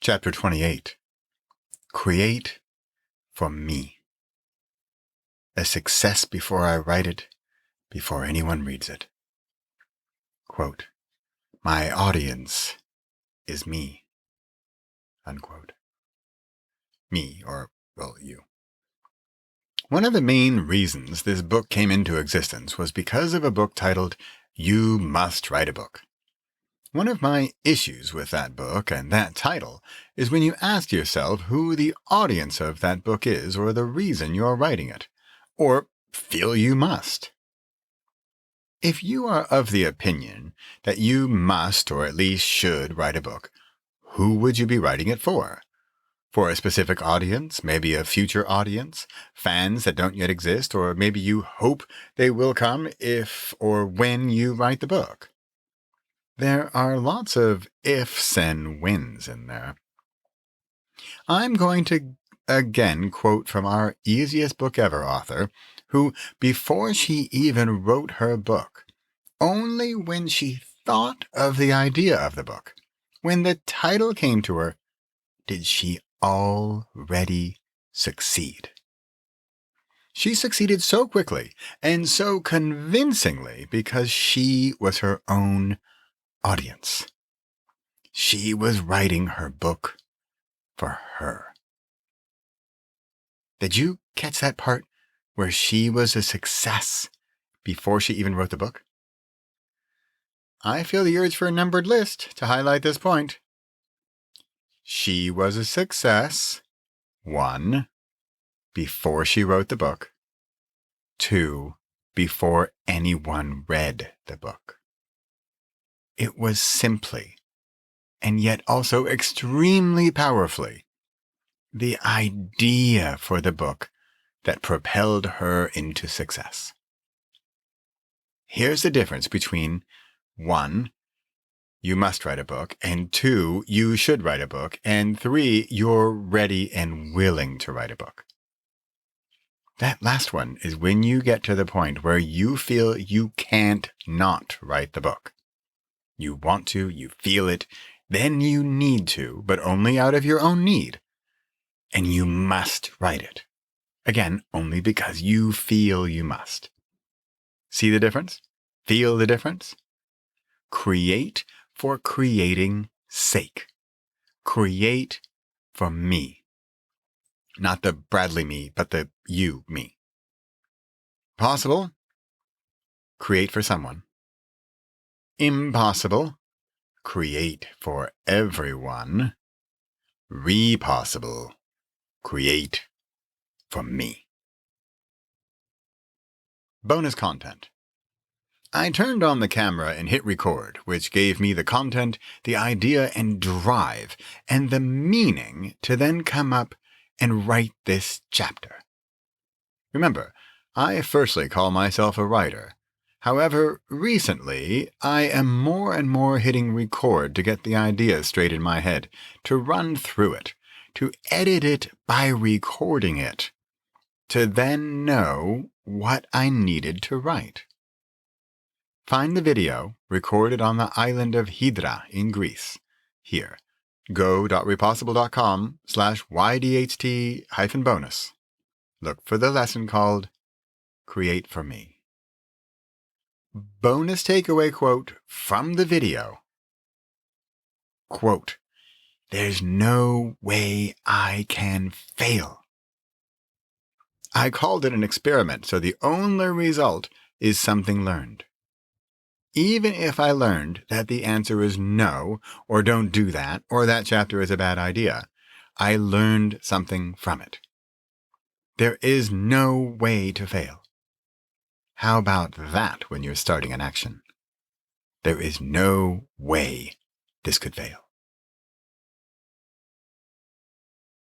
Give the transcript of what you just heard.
Chapter 28. Create for me. A success before I write it, before anyone reads it. Quote, my audience is me. Unquote. Me, or, well, you. One of the main reasons this book came into existence was because of a book titled You Must Write a Book. One of my issues with that book and that title is when you ask yourself who the audience of that book is or the reason you're writing it, or feel you must. If you are of the opinion that you must or at least should write a book, who would you be writing it for? For a specific audience, maybe a future audience, fans that don't yet exist, or maybe you hope they will come if or when you write the book. There are lots of ifs and whens in there. I'm going to again quote from our easiest book ever author, who, before she even wrote her book, only when she thought of the idea of the book, when the title came to her, did she already succeed. She succeeded so quickly and so convincingly because she was her own audience. She was writing her book for her. Did you catch that part where she was a success before she even wrote the book? I feel the urge for a numbered list to highlight this point. She was a success, 1, before she wrote the book, 2, before anyone read the book. It was simply, and yet also extremely powerfully, the idea for the book that propelled her into success. Here's the difference between 1, you must write a book, and 2, you should write a book, and 3, you're ready and willing to write a book. That last one is when you get to the point where you feel you can't not write the book. You want to, you feel it, then you need to, but only out of your own need. And you must write it. Again, only because you feel you must. See the difference? Feel the difference? Create for creating sake. Create for me. Not the Bradley me, but the you me. Possible? Create for someone. Impossible? Create for everyone. Repossible? Create for me. Bonus content. I turned on the camera and hit record, which gave me the content, the idea and drive, and the meaning to then come up and write this chapter. Remember, I firstly call myself a writer. However, recently, I am more and more hitting record to get the idea straight in my head, to run through it, to edit it by recording it, to then know what I needed to write. Find the video recorded on the island of Hydra in Greece here. go.repossible.com/YDHT-bonus. Look for the lesson called Create for Me. Bonus takeaway quote from the video. Quote, there's no way I can fail. I called it an experiment, so the only result is something learned. Even if I learned that the answer is no, or don't do that, or that chapter is a bad idea, I learned something from it. There is no way to fail. How about that when you're starting an action? There is no way this could fail.